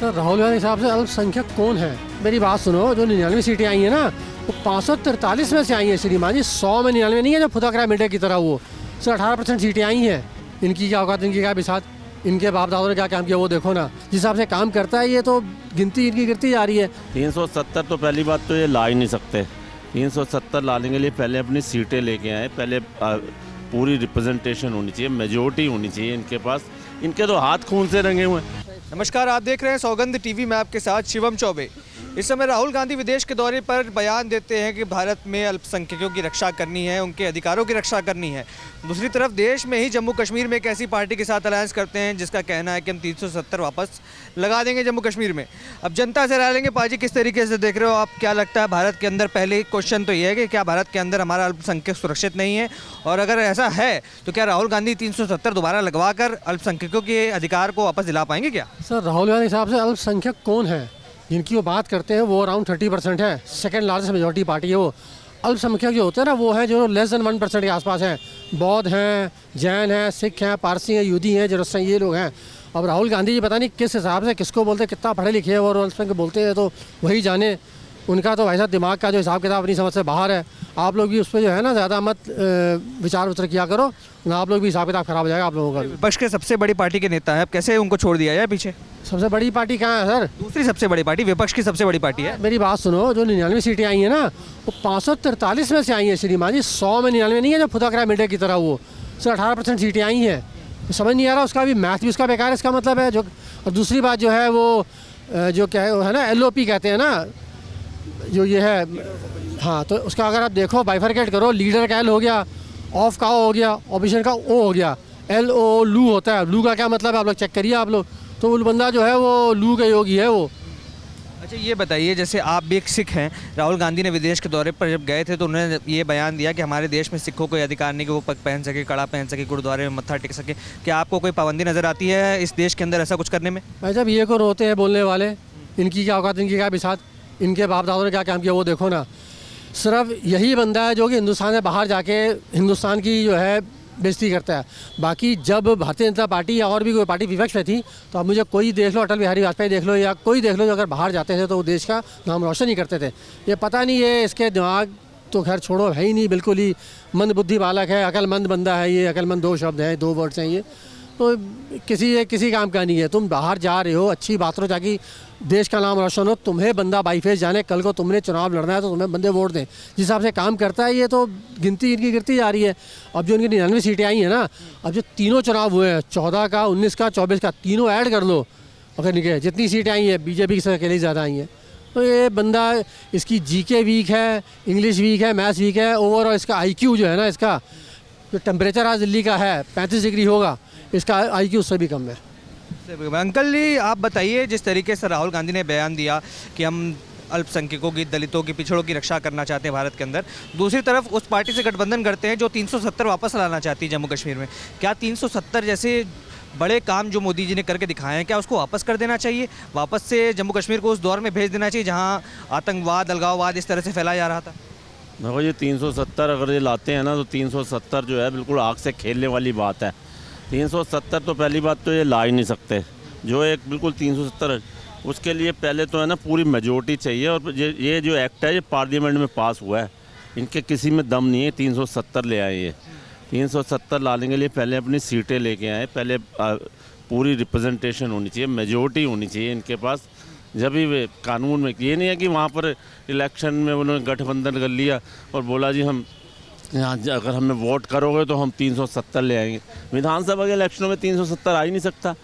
Sir Rahul Gandhi हिसाब से अल्पसंख्यक कौन है? मेरी बात सुनो, जो 99 सीटें आई हैं ना, वो 543 में से आई हैं श्रीमान जी, 100 में 99 नहीं है जो फुदक रहा है मीडिया की तरह। वो सर 18% सीटें आई हैं। इनकी क्या औकात, इनकी क्या बिसात, इनके बाप दादों ने क्या काम किया वो देखो ना। जिस हिसाब से काम करता है ये तो गिनती इनकी गिरती जा रही है। 370 तो पहली बात तो ये ला ही नहीं सकते। 370 लाने के लिए पहले अपनी सीटें लेके आए, पहले पूरी रिप्रेजेंटेशन होनी चाहिए, मेजोरिटी होनी चाहिए इनके पास। इनके तो हाथ खून से रंगे हुए हैं। नमस्कार, आप देख रहे हैं सौगंध टीवी। मैं आपके साथ शिवम चौबे। इस समय राहुल गांधी विदेश के दौरे पर बयान देते हैं कि भारत में अल्पसंख्यकों की रक्षा करनी है, उनके अधिकारों की रक्षा करनी है। दूसरी तरफ देश में ही जम्मू कश्मीर में एक ऐसी पार्टी के साथ अलायंस करते हैं जिसका कहना है कि हम 370 वापस लगा देंगे जम्मू कश्मीर में। अब जनता से राय लेंगे। पाजी, किस तरीके से देख रहे हो आप? क्या लगता है भारत के अंदर, पहले क्वेश्चन तो ये है कि क्या भारत के अंदर हमारा अल्पसंख्यक सुरक्षित नहीं है, और अगर ऐसा है तो क्या राहुल गांधी 370 दोबारा लगवा कर अल्पसंख्यकों के अधिकार को वापस दिला पाएंगे क्या? सर राहुल गांधी हिसाब से अल्पसंख्यक कौन है? जिनकी वो बात करते हैं वो अराउंड 30% है, सेकंड लार्जेस्ट मेजॉरिटी पार्टी है वो। अल्पसंख्यक जो होते हैं ना वो हैं जो लेस देन 1% के आसपास हैं। बौद्ध हैं, जैन हैं, सिख हैं, पारसी हैं, यूदी हैं, जरस्ता, ये लोग हैं। अब राहुल गांधी जी पता नहीं किस हिसाब से किसको बोलते हैं, कितना पढ़े लिखे हैं और अल्पसंख्यक बोलते हैं, तो वही जाने। उनका तो वैसा दिमाग का जो हिसाब किताब अपनी समझ से बाहर है। आप लोग भी उस पर जो है ना ज़्यादा मत विचार विचार किया करो ना, आप लोग भी हिसाब किताब खराब हो जाएगा आप लोगों का। विपक्ष के सबसे बड़ी पार्टी के नेता है, अब कैसे उनको छोड़ दिया जाए पीछे? सबसे बड़ी पार्टी कहाँ है सर? दूसरी सबसे बड़ी पार्टी, विपक्ष की सबसे बड़ी पार्टी है। मेरी बात सुनो, जो 99 सीटें आई हैं ना, वो 543 में से आई हैं श्रीमान जी, 100 में 99 नहीं है जो फुदक रहा है मीडिया की तरह। वो सर 18% सीटें आई हैं। समझ नहीं आ रहा, उसका भी मैथ भी उसका बेकार है, इसका मतलब है जो। और दूसरी बात जो है वो जो क्या है ना, LOP कहते हैं ना, जो ये है, हाँ, तो उसका अगर आप देखो बाइफरकेट करो, लीडर का L हो गया, ऑफ का O हो गया, ऑपोजिशन का O हो गया, LO लू होता है। लू का क्या मतलब है आप लोग चेक करिए आप लोग। तो वो बंदा जो है वो लू का योगी है वो। अच्छा, ये बताइए, जैसे आप भी एक सिख हैं, राहुल गांधी ने विदेश के दौरे पर जब गए थे तो उन्होंने ये बयान दिया कि हमारे देश में सिखों को अधिकार नहीं कि वो पग पहन सके, कड़ा पहन सके, गुरुद्वारे में मत्था टेक सके। क्या आपको कोई पाबंदी नज़र आती है इस देश के अंदर ऐसा कुछ करने में? भाई जब ये को रोते हैं बोलने वाले, इनकी क्या औकात, इनकी क्या बिसात, इनके बाप दादों ने क्या काम किया वो देखो ना। सिर्फ यही बंदा है जो कि हिंदुस्तान से बाहर जाके हिंदुस्तान की जो है बेइज्जती करता है। बाकी जब भारतीय जनता पार्टी या और भी कोई पार्टी विपक्ष में थी तो अब मुझे कोई देख लो, अटल बिहारी वाजपेयी देख लो या कोई देख लो, जो अगर बाहर जाते थे तो वो देश का नाम रोशन ही करते थे। ये पता नहीं, ये इसके दिमाग तो खैर छोड़ो, है ही नहीं, बिल्कुल ही मंद बुद्धि बालक है, अकलमंद बंदा है ये। अकलमंद 2 शब्द हैं, 2 वर्ड्स हैं ये। तो किसी काम का नहीं है। तुम बाहर जा रहे हो, अच्छी बात हो, ताकि देश का नाम रोशन हो। तुम्हें बंदा बाईफेस जाने, कल को तुमने चुनाव लड़ना है तो तुम्हें बंदे वोट दें। जिस हिसाब से काम करता है ये तो गिनती इनकी गिरती जा रही है। अब जो इनकी 99 सीटें आई हैं ना, अब जो तीनों चुनाव हुए हैं, 14 का, 19 का, 24 का, तीनों ऐड कर लो, अगर इनके जितनी सीटें आई हैं बीजेपी की से अकेले ज़्यादा आई हैं। तो ये बंदा, इसकी GK वीक है, इंग्लिश वीक है, मैथ्स वीक है, ओवरऑल इसका IQ जो है ना, इसका जो टेम्परेचर आज दिल्ली का है 35 डिग्री होगा, इसका IQ उससे भी कम है। अंकल जी, आप बताइए, जिस तरीके से राहुल गांधी ने बयान दिया कि हम अल्पसंख्यकों की, दलितों की, पिछड़ों की रक्षा करना चाहते हैं भारत के अंदर, दूसरी तरफ उस पार्टी से गठबंधन करते हैं जो 370 वापस लाना चाहती है जम्मू कश्मीर में। क्या 370 जैसे बड़े काम जो मोदी जी ने करके दिखाए हैं, क्या उसको वापस कर देना चाहिए? वापस से जम्मू कश्मीर को उस दौर में भेज देना चाहिए जहाँ आतंकवाद, अलगाववाद इस तरह से फैलाया जा रहा था? देखो, ये 370 अगर ये लाते हैं ना तो 370 जो है बिल्कुल आग से खेलने वाली बात है। 370 तो पहली बात तो ये ला ही नहीं सकते। जो एक बिल्कुल 370, उसके लिए पहले तो है ना पूरी मेजोरिटी चाहिए। और ये जो एक्ट है ये पार्लियामेंट में पास हुआ है, इनके किसी में दम नहीं है 370 ले आए। ये 370 लाने के लिए पहले अपनी सीटें लेके आए, पहले पूरी रिप्रेजेंटेशन होनी चाहिए, मेजोरिटी होनी चाहिए इनके पास। जब भी वे कानून में, ये नहीं है कि वहाँ पर इलेक्शन में उन्होंने गठबंधन कर लिया और बोला जी हम यहाँ अगर हमें वोट करोगे तो हम 370 ले आएंगे। विधानसभा के इलेक्शनों में 370 आ ही नहीं सकता।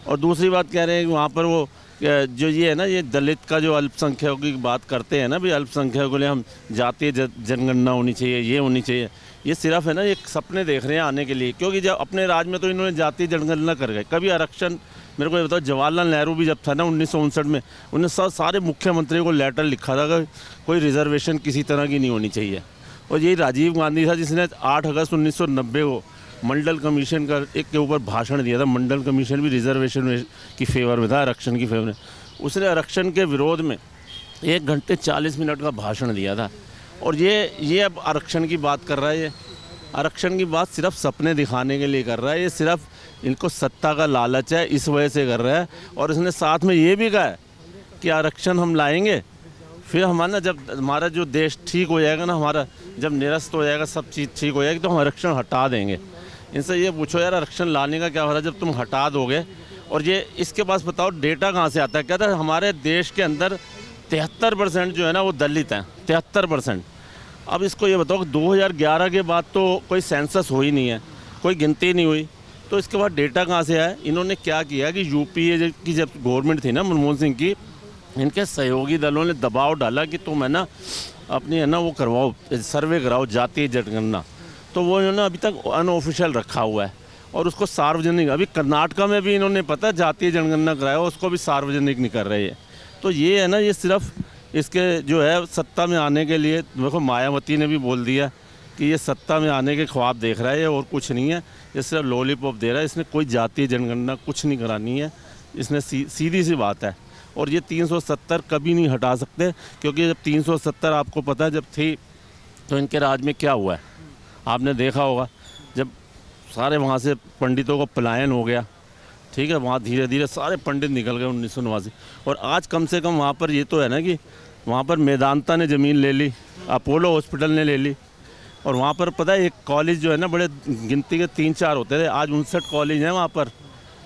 और दूसरी बात कह रहे हैं कि वहाँ पर वो जो ये है ना, ये दलित का जो अल्पसंख्यकों की बात करते हैं ना, भाई अल्पसंख्यकों के लिए हम जातीय जनगणना होनी चाहिए, ये होनी चाहिए। ये सिर्फ है ना एक सपने देख रहे हैं आने के लिए, क्योंकि जब अपने राज में तो इन्होंने जातीय जनगणना कर गए। कभी आरक्षण, मेरे को ये बताओ, जवाहरलाल नेहरू भी जब था ना 1959 में, उन्होंने सारे मुख्यमंत्रियों को लेटर लिखा था कि कोई रिजर्वेशन किसी तरह की नहीं होनी चाहिए। और यही राजीव गांधी था जिसने 8 अगस्त 1990 को मंडल कमीशन का एक के ऊपर भाषण दिया था। मंडल कमीशन भी रिजर्वेशन की फेवर में था, आरक्षण की फेवर में। उसने आरक्षण के विरोध में 1 घंटे 40 मिनट का भाषण दिया था। और ये अब आरक्षण की बात कर रहा है। ये आरक्षण की बात सिर्फ सपने दिखाने के लिए कर रहा है। ये सिर्फ इनको सत्ता का लालच है, इस वजह से कर रहा है। और इसने साथ में ये भी कहा है कि आरक्षण हम लाएंगे, फिर हमारा जब हमारा जो देश ठीक हो जाएगा ना, हमारा जब निरस्त हो जाएगा, सब चीज़ ठीक हो जाएगी, तो हम आरक्षण हटा देंगे। इनसे ये पूछो यार, आरक्षण लाने का क्या हो रहा है जब तुम हटा दोगे? और ये इसके पास बताओ डेटा कहाँ से आता है? कहता है हमारे देश के अंदर 73% जो है ना वो दलित हैं, 73%। अब इसको ये बताओ कि 2011 के बाद तो कोई सेंसस हो ही नहीं है, कोई गिनती नहीं हुई, तो इसके बाद डेटा कहाँ से आया? इन्होंने क्या किया कि यूपीए की जब गवर्नमेंट थी ना मनमोहन सिंह की, इनके सहयोगी दलों ने दबाव डाला कि तुम है ना अपनी है ना वो करवाओ, सर्वे कराओ, जातीय जनगणना। तो वो इन्होंने अभी तक अनऑफिशियल रखा हुआ है और उसको सार्वजनिक, अभी कर्नाटका में भी इन्होंने पता जातीय जनगणना कराया, उसको भी सार्वजनिक नहीं कर रहे हैं। तो ये है ना, ये सिर्फ इसके जो है सत्ता में आने के लिए, देखो मायावती ने भी बोल दिया कि ये सत्ता में आने के ख्वाब देख रहा है और कुछ नहीं है, ये सिर्फ लॉलीपॉप दे रहा है। इसने कोई जातीय जनगणना कुछ नहीं करानी है, इसने सीधी सी बात है। और ये 370 कभी नहीं हटा सकते, क्योंकि जब 370 आपको पता है जब थी तो इनके राज में क्या हुआ है आपने देखा होगा, जब सारे वहाँ से पंडितों को पलायन हो गया, ठीक है, वहाँ धीरे धीरे सारे पंडित निकल गए 1989। और आज कम से कम वहाँ पर ये तो है ना कि वहाँ पर मेदांता ने ज़मीन ले ली, अपोलो हॉस्पिटल ने ले ली, और वहाँ पर पता है एक कॉलेज जो है ना, बड़े गिनती के 3-4 होते थे, आज 59 कॉलेज हैं वहाँ पर,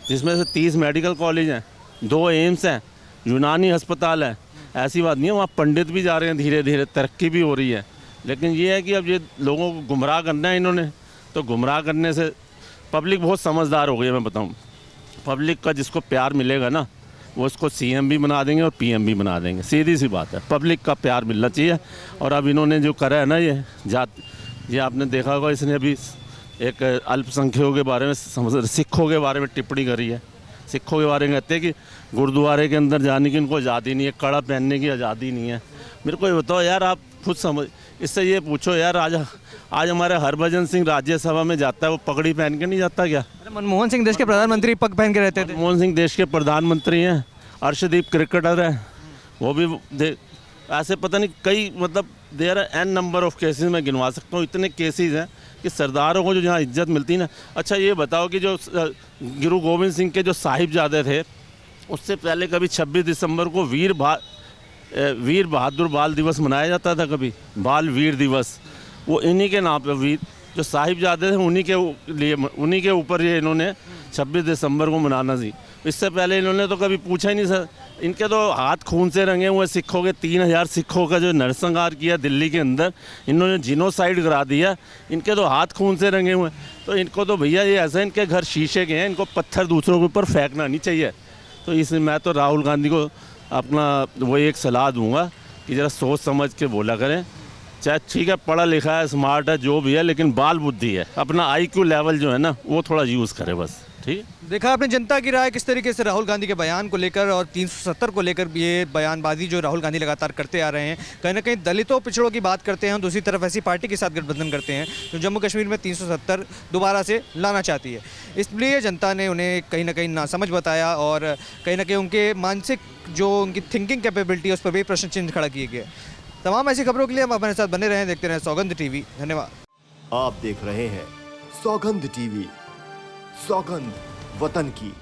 जिसमें से 30 मेडिकल कॉलेज हैं, 2 एम्स हैं, यूनानी अस्पताल है। ऐसी बात नहीं है, वहाँ पंडित भी जा रहे हैं, धीरे धीरे तरक्की भी हो रही है। लेकिन ये है कि अब ये लोगों को गुमराह करना है इन्होंने, तो गुमराह करने से पब्लिक बहुत समझदार हो गई है। मैं बताऊँ, पब्लिक का जिसको प्यार मिलेगा ना, वो उसको सीएम भी बना देंगे और पीएम भी बना देंगे, सीधी सी बात है। पब्लिक का प्यार मिलना चाहिए। और अब इन्होंने जो करा है ना, ये आपने देखा होगा, इसने अभी एक अल्पसंख्यकों के बारे में, सिखों के बारे में टिप्पणी करी है। सिखों के बारे में कहते हैं कि गुरुद्वारे के अंदर जाने की इनको आज़ादी नहीं है, कड़ा पहनने की आज़ादी नहीं है। मेरे को ये बताओ यार, आप खुद समझ, इससे ये पूछो यार, आज हमारे हरभजन सिंह राज्यसभा में जाता है, वो पगड़ी पहन के नहीं जाता क्या? अरे मनमोहन सिंह देश के प्रधानमंत्री पग पहन के रहते थे। मनमोहन सिंह देश के प्रधानमंत्री हैं, अर्शदीप क्रिकेटर है, वो भी ऐसे पता नहीं कई, मतलब there are an number of cases, मैं गिनवा सकता हूँ, इतने केसेस हैं कि सरदारों को जो जहाँ इज्जत मिलती है ना। अच्छा ये बताओ कि जो गुरु गोविंद सिंह के जो साहिबजादे थे, उससे पहले कभी 26 दिसंबर को वीर बहादुर बाल दिवस मनाया जाता था, कभी बाल वीर दिवस, वो इन्हीं के नाम पे, वीर जो साहिबजादे थे उन्हीं के लिए, उन्हीं के ऊपर ये इन्होंने 26 दिसंबर को मनाना थी। इससे पहले इन्होंने तो कभी पूछा ही नहीं। सर इनके तो हाथ खून से रंगे हुए सिखों के, 3000 सिखों का जो नरसंहार किया दिल्ली के अंदर, इन्होंने जिनोसाइड करा दिया, इनके तो हाथ खून से रंगे हुए। तो इनको तो भैया ये ऐसा, इनके घर शीशे के हैं, इनको पत्थर दूसरों के ऊपर फेंकना नहीं चाहिए। तो इसमें मैं तो राहुल गांधी को अपना वो एक सलाह दूंगा कि ज़रा सोच समझ के बोला करें। चाहे ठीक है पढ़ा लिखा है, स्मार्ट है, जो भी है, लेकिन बाल बुद्धि है, अपना IQ लेवल जो है ना वो थोड़ा यूज़ करे बस। ठीक, देखा आपने जनता की राय किस तरीके से राहुल गांधी के बयान को लेकर और 370 को लेकर ये बयानबाजी जो राहुल गांधी लगातार करते आ रहे हैं। कहीं ना कहीं दलितों पिछड़ों की बात करते हैं, दूसरी तरफ ऐसी पार्टी के साथ गठबंधन करते हैं जो जम्मू कश्मीर में 370 दोबारा से लाना चाहती है। इसलिए जनता ने उन्हें कहीं ना कहीं नासमझ बताया और कहीं ना कहीं उनके मानसिक जो उनकी थिंकिंग कैपेबिलिटी है उस पर भी प्रश्न चिन्ह खड़ा किए गए। तमाम ऐसी खबरों के लिए हम हमारे साथ बने रहें, देखते रहें सौगंध टीवी। धन्यवाद। आप देख रहे हैं सौगंध टीवी, सौगंध वतन की।